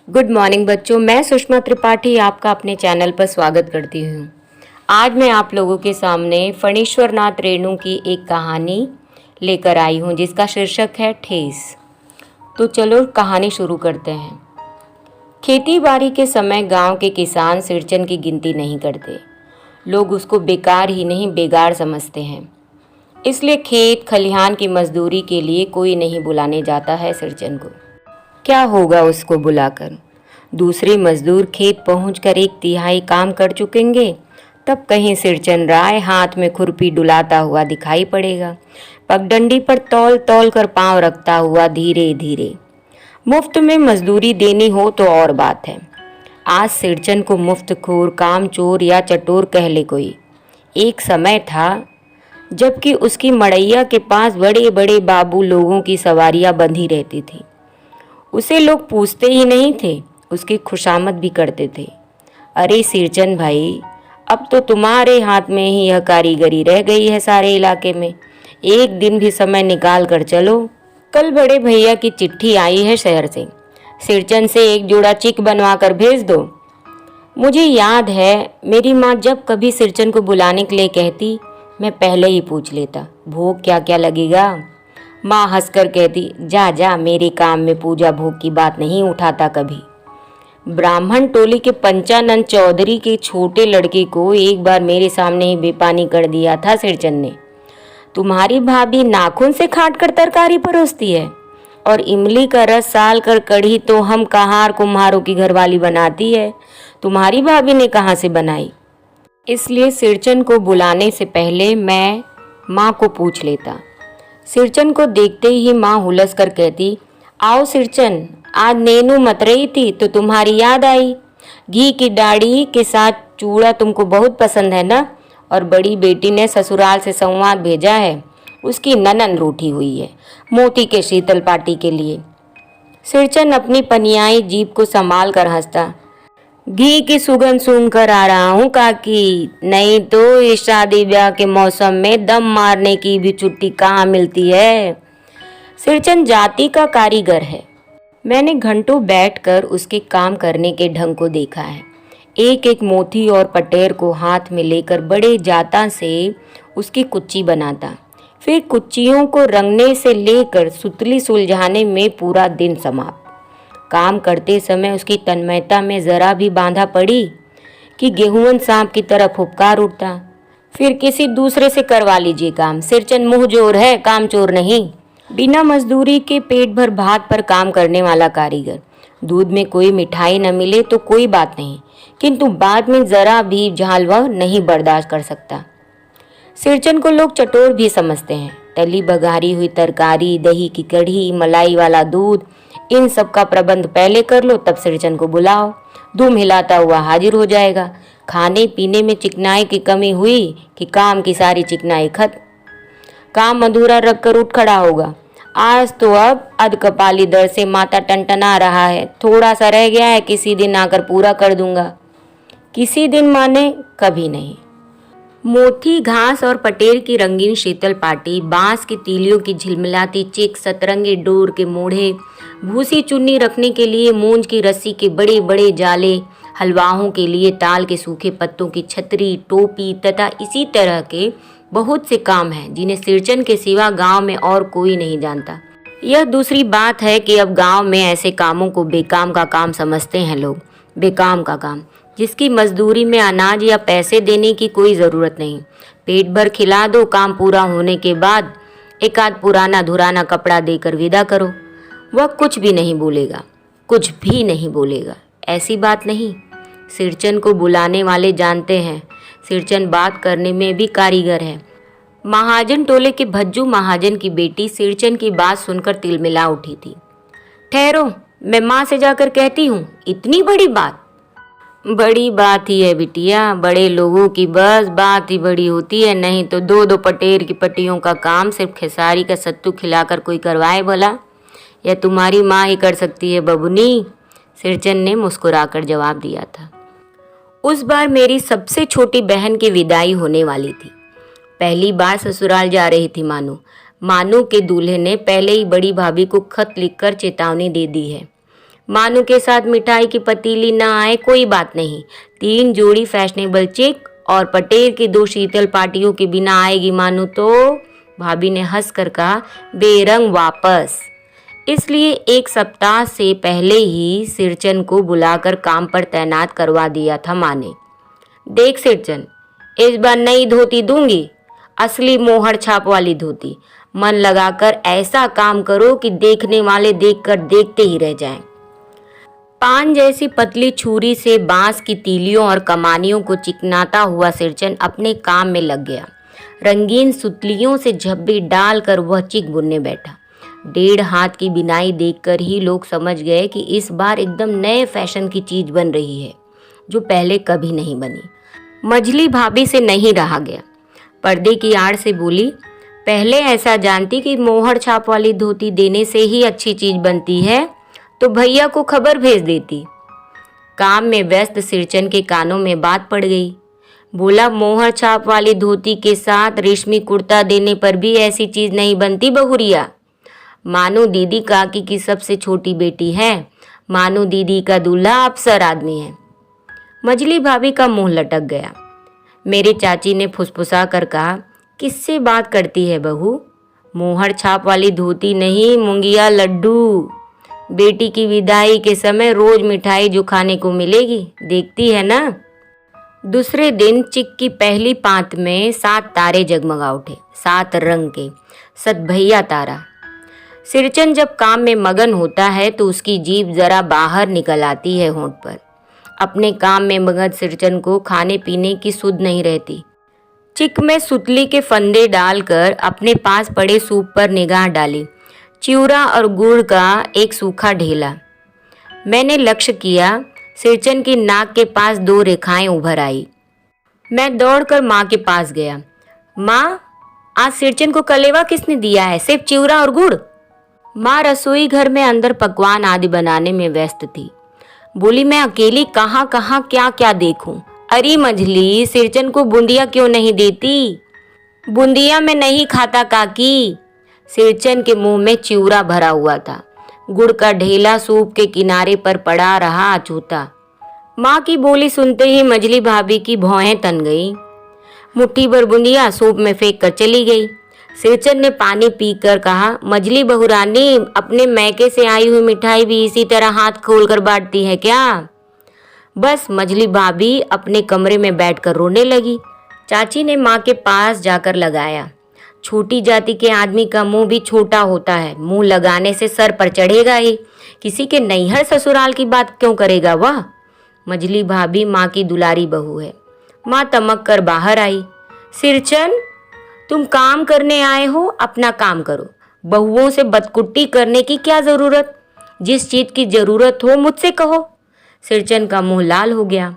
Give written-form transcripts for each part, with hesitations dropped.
Good morning बच्चों, मैं सुषमा त्रिपाठी आपका अपने चैनल पर स्वागत करती हूँ। आज मैं आप लोगों के सामने फणीश्वर नाथ रेणु की एक कहानी लेकर आई हूँ जिसका शीर्षक है ठेस। तो चलो कहानी शुरू करते हैं। खेती बाड़ी के समय गांव के किसान सिरचन की गिनती नहीं करते। लोग उसको बेकार ही नहीं बेगार समझते हैं। इसलिए खेत खलिहान की मजदूरी के लिए कोई नहीं बुलाने जाता है सिरचन को। क्या होगा उसको बुलाकर? दूसरे मजदूर खेत पहुंचकर 1/3 काम कर चुकेंगे, तब कहीं सिरचन राय हाथ में खुरपी डुलाता हुआ दिखाई पड़ेगा, पगडंडी पर तौल तौल कर पांव रखता हुआ धीरे धीरे। मुफ्त में मजदूरी देनी हो तो और बात है। आज सिरचन को मुफ्तखोर, कामचोर या चटोर कह ले कोई। एक समय था जबकि उसकी मड़ैया के पास बड़े बड़े बाबू लोगों की सवारियां बंधी रहती थी। उसे लोग पूछते ही नहीं थे, उसकी खुशामद भी करते थे। अरे सिरचन भाई, अब तो तुम्हारे हाथ में ही यह कारीगरी रह गई है सारे इलाके में। एक दिन भी समय निकाल कर चलो। कल बड़े भैया की चिट्ठी आई है शहर से। सिरचन से एक जोड़ा चिक बनवा कर भेज दो। मुझे याद है मेरी माँ जब कभी सिरचन को बुलाने के लिए कहती, मैं पहले ही पूछ लेता, भोग क्या क्या लगेगा। माँ हंसकर कहती, जा जा, मेरे काम में पूजा भोग की बात नहीं उठाता कभी। ब्राह्मण टोली के पंचानंद चौधरी के छोटे लड़के को एक बार मेरे सामने ही बेपानी कर दिया था सिरचन ने। तुम्हारी भाभी नाखून से खाट कर तरकारी परोसती है और इमली का रस साल कर कढ़ी तो हम कहार कुम्हारों की घरवाली बनाती है। तुम्हारी भाभी ने कहाँ से बनाई? इसलिए सिरचन को बुलाने से पहले मैं माँ को पूछ लेता। सिरचन को देखते ही माँ हुलस कर कहती, आओ सिरचन, आज नेनू मत रही थी तो तुम्हारी याद आई। घी की डाढ़ी के साथ चूड़ा तुमको बहुत पसंद है ना? और बड़ी बेटी ने ससुराल से संवाद भेजा है, उसकी ननन रूठी हुई है मोती के शीतल पार्टी के लिए। सिरचन अपनी पनियाई जीभ को संभाल कर हंसता, घी की सुगंध सूंघ कर आ रहा हूँ काकी, नहीं तो इस शादी ब्याह के मौसम में दम मारने की भी छुट्टी कहाँ मिलती है। सिरचन जाति का कारीगर है। मैंने घंटों बैठकर उसके काम करने के ढंग को देखा है। एक एक मोती और पटेर को हाथ में लेकर बड़े जाता से उसकी कुच्ची बनाता, फिर कुच्चियों को रंगने से लेकर सुतली सुलझाने में पूरा दिन समाप्त। काम करते समय उसकी तन्मयता में जरा भी बांधा पड़ी कि गेहूं सांप की तरह फुफकार उठता, फिर किसी दूसरे से करवा लीजिए काम। सिरचन मुंह जोर है, काम चोर नहीं। बिना मजदूरी के पेट भर भात पर काम करने वाला कारीगर। दूध में कोई मिठाई न मिले तो कोई बात नहीं, किंतु बाद में जरा भी झाल वह नहीं बर्दाश्त कर सकता। सिरचन को लोग चटोर भी समझते हैं। तली बघारी हुई तरकारी, दही की कढ़ी, मलाई वाला दूध, इन सब का प्रबंध पहले कर लो, तब सिरचन को बुलाओ, धूम हिलाता हुआ हाजिर हो जाएगा। खाने पीने में चिकनाई की कमी हुई कि काम की सारी चिकनाई खत्म। काम अधूरा रख कर उठ खड़ा होगा, आज तो अब अधकपाली दर्द से माथा टनटना रहा है, थोड़ा सा रह गया है, किसी दिन आकर पूरा कर दूंगा। किसी दिन माने कभी नहीं। मोती घास और पटेर की रंगीन शीतल पाटी, बांस की तीलियों की झिलमिलाती चिक, सतरंगी डोर के मोढ़े, भूसी चुन्नी रखने के लिए मूंज की रस्सी के बड़े बड़े जाले, हलवाओं के लिए ताल के सूखे पत्तों की छतरी, टोपी तथा इसी तरह के बहुत से काम हैं जिन्हें सिरचन के सिवा गांव में और कोई नहीं जानता। यह दूसरी बात है कि अब गांव में ऐसे कामों को बेकाम का काम समझते हैं लोग। बेकाम का काम जिसकी मजदूरी में अनाज या पैसे देने की कोई ज़रूरत नहीं। पेट भर खिला दो, काम पूरा होने के बाद एक आध पुराना धुराना कपड़ा देकर विदा करो। वह कुछ भी नहीं बोलेगा, कुछ भी नहीं बोलेगा। ऐसी बात नहीं, सिरचन को बुलाने वाले जानते हैं सिरचन बात करने में भी कारीगर है। महाजन टोले के भज्जू महाजन की बेटी सिरचन की बात सुनकर तिलमिला उठी थी। ठहरो, मैं माँ से जाकर कहती हूँ। इतनी बड़ी बात? बड़ी बात ही है बिटिया, बड़े लोगों की बस बात ही बड़ी होती है, नहीं तो दो दो पटेर की पट्टियों का काम सिर्फ खेसारी का सत्तू खिलाकर कोई करवाए भला? यह तुम्हारी माँ ही कर सकती है बबुनी, सिरचन ने मुस्कुराकर जवाब दिया था। उस बार मेरी सबसे छोटी बहन की विदाई होने वाली थी। पहली बार ससुराल जा रही थी मानू के दूल्हे ने पहले ही बड़ी भाभी को खत लिखकर चेतावनी दे दी है। मानू के साथ मिठाई की पतीली ना आए कोई बात नहीं, 3 जोड़ी फैशनेबल चिक और पटेल की 2 शीतल पार्टियों के बिना आएगी मानू तो। भाभी ने हंसकर कहा, बेरंग वापस। इसलिए 1 सप्ताह से पहले ही सिरचन को बुलाकर काम पर तैनात करवा दिया था माँ ने। देख सिरचन, इस बार नई धोती दूंगी, असली मोहर छाप वाली धोती। मन लगाकर ऐसा काम करो कि देखने वाले देखकर देखते ही रह जाएं। पान जैसी पतली छुरी से बांस की तीलियों और कमानियों को चिकनाता हुआ सिरचन अपने काम में लग गया। रंगीन सुतलियों से झब्बी डालकर वह चिक बुनने बैठा। 1.5 हाथ की बिनाई देखकर ही लोग समझ गए कि इस बार एकदम नए फैशन की चीज बन रही है, जो पहले कभी नहीं बनी। मझली भाभी से नहीं रहा गया, पर्दे की आड़ से बोली, पहले ऐसा जानती कि मोहर छाप वाली धोती देने से ही अच्छी चीज बनती है तो भैया को खबर भेज देती। काम में व्यस्त सिरचन के कानों में बात पड़ गई। बोला, मोहर छाप वाली धोती के साथ रेशमी कुर्ता देने पर भी ऐसी चीज नहीं बनती बहुरिया। मानू दीदी काकी की सबसे छोटी बेटी है, मानू दीदी का दूल्हा अफसर आदमी है। मझली भाभी का मुंह लटक गया। मेरे चाची ने फुसफुसा कर कहा, किससे बात करती है बहू? मोहर छाप वाली धोती नहीं, मुंगिया लड्डू। बेटी की विदाई के समय रोज मिठाई जो खाने को मिलेगी, देखती है ना। दूसरे दिन चिक की पहली पांत में 7 तारे जगमगा उठे, 7 रंग के, सतभैया तारा। सिरचन जब काम में मगन होता है तो उसकी जीभ जरा बाहर निकल आती है होंठ पर। अपने काम में मगन सिरचन को खाने पीने की सुध नहीं रहती। चिक में सुतली के फंदे डालकर अपने पास पड़े सूप पर निगाह डाली। चिवड़ा और गुड़ का एक सूखा ढेला। मैंने लक्ष्य किया, सिरचन की नाक के पास 2 रेखाएं उभर आई। मैं दौड़कर माँ के पास गया। माँ, आज सिरचन को कलेवा किसने दिया है? सिर्फ चिवड़ा और गुड़? माँ रसोई घर में अंदर पकवान आदि बनाने में व्यस्त थी। बोली, मैं अकेली कहाँ कहाँ क्या क्या देखूं। अरे मझली, सिरचन को बूंदिया क्यों नहीं देती? बूंदिया में नहीं खाता काकी। सिरचन के मुंह में चिवड़ा भरा हुआ था। गुड़ का ढेला सूप के किनारे पर पड़ा रहा अछूता। माँ की बोली सुनते ही मझली भाभी की भौहें तन गई। मुट्ठी भर बूंदिया सूप में फेंक कर चली गई। सिरचन ने पानी पीकर कहा, मझली बहुरानी, अपने मैके से आई हुई मिठाई भी इसी तरह हाथ खोलकर बांटती है क्या? बस मझली भाभी अपने कमरे में बैठकर रोने लगी। चाची ने माँ के पास जाकर लगाया। छोटी जाति के आदमी का मुंह भी छोटा होता है, मुंह लगाने से सर पर चढ़ेगा ही, किसी के नैहर ससुराल की बात क्यों करेगा वह? मझली भाभी माँ की दुलारी बहू है। माँ तमक कर बाहर आई। सिरचन, तुम काम करने आए हो, अपना काम करो। बहुओं से बदकुट्टी करने की क्या जरूरत? जिस चीज की जरूरत हो मुझसे कहो। सिरचन का मुंह लाल हो गया।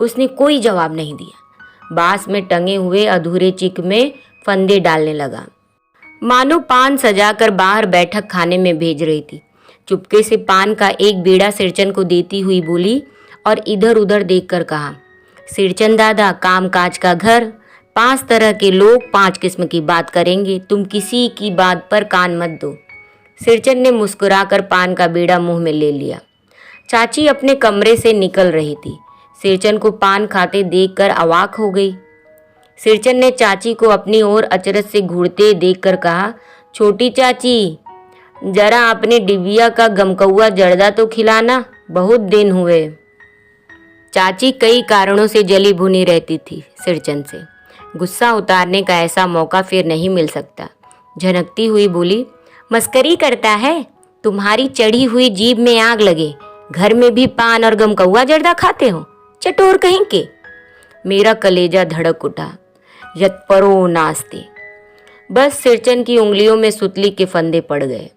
उसने कोई जवाब नहीं दिया। बांस में टंगे हुए अधूरे चिक में फंदे डालने लगा। मानो पान सजाकर बाहर बैठक खाने में भेज रही थी। चुपके से पान का एक बीड़ा सिरचन को देती हुई बोली और इधर उधर देखकर कहा, सिरचन दादा, काम काज का घर, 5 तरह के लोग 5 किस्म की बात करेंगे, तुम किसी की बात पर कान मत दो। सिरचन ने मुस्कुराकर पान का बीड़ा मुंह में ले लिया। चाची अपने कमरे से निकल रही थी। सिरचन को पान खाते देखकर अवाक हो गई। सिरचन ने चाची को अपनी ओर अचरज से घूरते देखकर कहा, छोटी चाची, जरा अपने डिबिया का गमकौआ जर्दा तो खिलाना, बहुत दिन हुए। चाची कई कारणों से जली भुनी रहती थी सिरचन से। गुस्सा उतारने का ऐसा मौका फिर नहीं मिल सकता। झनकती हुई बोली, मस्करी करता है? तुम्हारी चढ़ी हुई जीभ में आग लगे। घर में भी पान और गमकौआ जर्दा खाते हो, चटोर कहीं के। मेरा कलेजा धड़क उठा। यत्परो नास्ते। बस सिरचन की उंगलियों में सुतली के फंदे पड़ गए।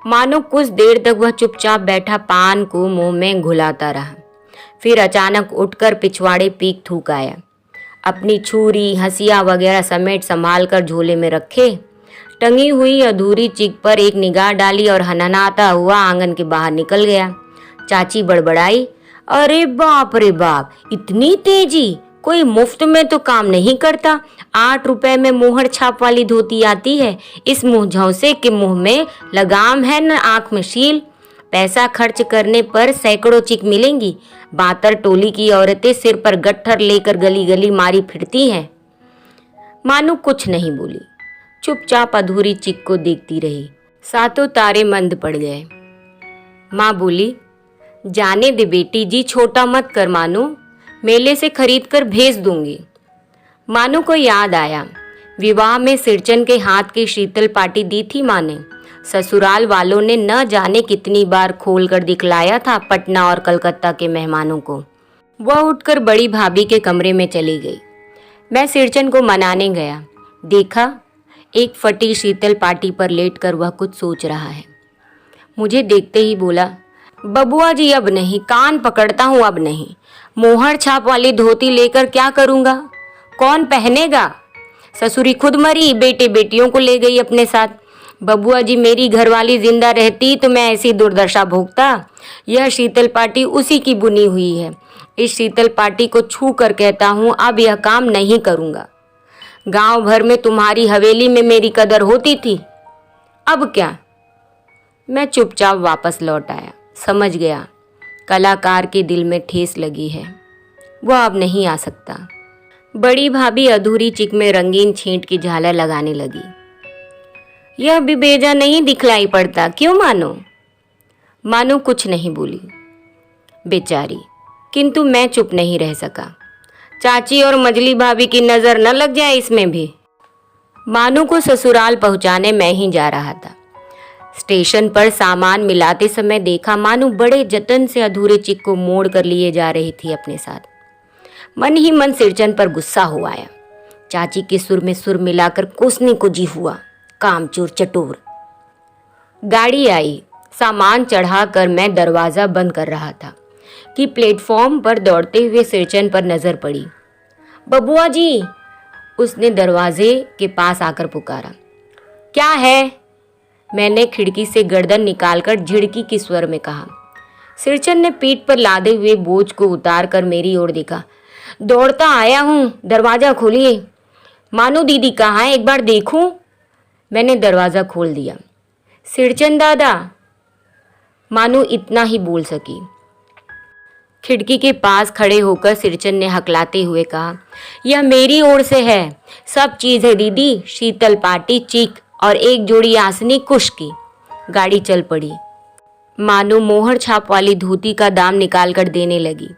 मानो कुछ देर तक वह चुपचाप बैठा पान को मुंह में घुलाता रहा। फिर अचानक उठकर पिछवाड़े पीक थूक आया। अपनी छुरी, हंसिया वगैरह समेट संभाल कर झोले में रखे। टंगी हुई अधूरी चिक पर एक निगाह डाली और हनहनाता हुआ आंगन के बाहर निकल गया। चाची बड़बड़ाई, अरे बाप रे बाप, इतनी तेजी! कोई मुफ्त में तो काम नहीं करता। 8 रुपए में मोहर छाप वाली धोती आती है। इस मुंह झौसे के मुंह में लगाम है न आंख में शील। पैसा खर्च करने पर सैकड़ों चिक मिलेंगी। बातर टोली की औरतें सिर पर गट्ठर लेकर गली गली मारी फिरती हैं। मानू कुछ नहीं बोली, चुपचाप अधूरी चिक को देखती रही। सातों तारे मंद पड़ गए। माँ बोली, जाने दे बेटी जी, छोटा मत कर मानू, मेले से खरीद कर भेज दूंगी। मानू को याद आया, विवाह में सिरचन के हाथ की शीतल पाटी दी थी माँ ने। ससुराल वालों ने न जाने कितनी बार खोल कर दिखलाया था पटना और कलकत्ता के मेहमानों को। वह उठकर बड़ी भाभी के कमरे में चली गई। मैं सिरचन को मनाने गया, देखा एक फटी शीतल पाटी पर लेटकर वह कुछ सोच रहा है। मुझे देखते ही बोला, बबुआ जी अब नहीं, कान पकड़ता हूँ अब नहीं। मोहर छाप वाली धोती लेकर क्या करूँगा, कौन पहनेगा? ससुरी खुद मरी, बेटे बेटियों को ले गई अपने साथ। बबुआ जी मेरी घरवाली जिंदा रहती तो मैं ऐसी दुर्दशा भोगता। यह शीतल पाटी उसी की बुनी हुई है। इस शीतल पाटी को छू कर कहता हूँ अब यह काम नहीं करूँगा। गांव भर में तुम्हारी हवेली में मेरी कदर होती थी, अब क्या? मैं चुपचाप वापस लौट आया। समझ गया कलाकार के दिल में ठेस लगी है, वह अब नहीं आ सकता। बड़ी भाभी अधूरी चिक में रंगीन छींट की झालर लगाने लगी। यह भी बेजा नहीं दिखलाई पड़ता, क्यों मानो? मानो कुछ नहीं बोली, बेचारी। किंतु मैं चुप नहीं रह सका। चाची और मजली भाभी की नजर न लग जाए इसमें भी। मानो को ससुराल पहुंचाने मैं ही जा रहा था। स्टेशन पर सामान मिलाते समय देखा मानो बड़े जतन से अधूरे चिक को मोड़ कर लिए जा रही थी अपने साथ। मन ही मन सिरचन पर गुस्सा हो आया। चाची के सुर में सुर मिलाकर कोसने को जी हुआ, कामचोर चटोर। गाड़ी आई, सामान चढ़ाकर मैं दरवाजा बंद कर रहा था कि प्लेटफॉर्म पर दौड़ते हुए सिरचन पर नजर पड़ी। बबुआ जी, उसने दरवाजे के पास आकर पुकारा। क्या है? मैंने खिड़की से गर्दन निकालकर झिड़की की स्वर में कहा। सिरचन ने पीठ पर लादे हुए बोझ को उतार कर मेरी ओर देखा। दौड़ता आया हूँ, दरवाजा खोलिए। मानो दीदी कहाँ है, एक बार देखूं? मैंने दरवाज़ा खोल दिया। सिरचन दादा, मानो इतना ही बोल सकी। खिड़की के पास खड़े होकर सिरचन ने हकलाते हुए कहा, यह मेरी ओर से है, सब चीज़ है दीदी, शीतल पाटी, चीक और एक जोड़ी आसनी कुश की। गाड़ी चल पड़ी। मानो मोहर छाप वाली धोती का दाम निकाल कर देने लगी।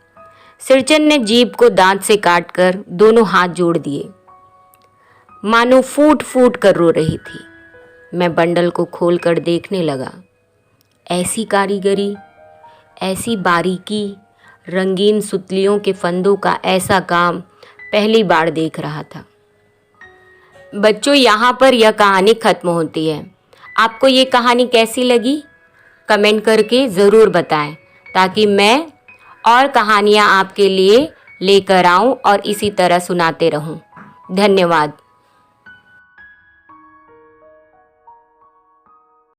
सिरचन ने जीभ को दांत से काटकर दोनों हाथ जोड़ दिए। मानो फूट फूट कर रो रही थी। मैं बंडल को खोल कर देखने लगा। ऐसी कारीगरी, ऐसी बारीकी, रंगीन सुतलियों के फंदों का ऐसा काम पहली बार देख रहा था। बच्चों, यहाँ पर यह कहानी खत्म होती है। आपको ये कहानी कैसी लगी? कमेंट करके ज़रूर बताएं, ताकि मैं और कहानियाँ आपके लिए लेकर आऊँ और इसी तरह सुनाते रहूँ। धन्यवाद।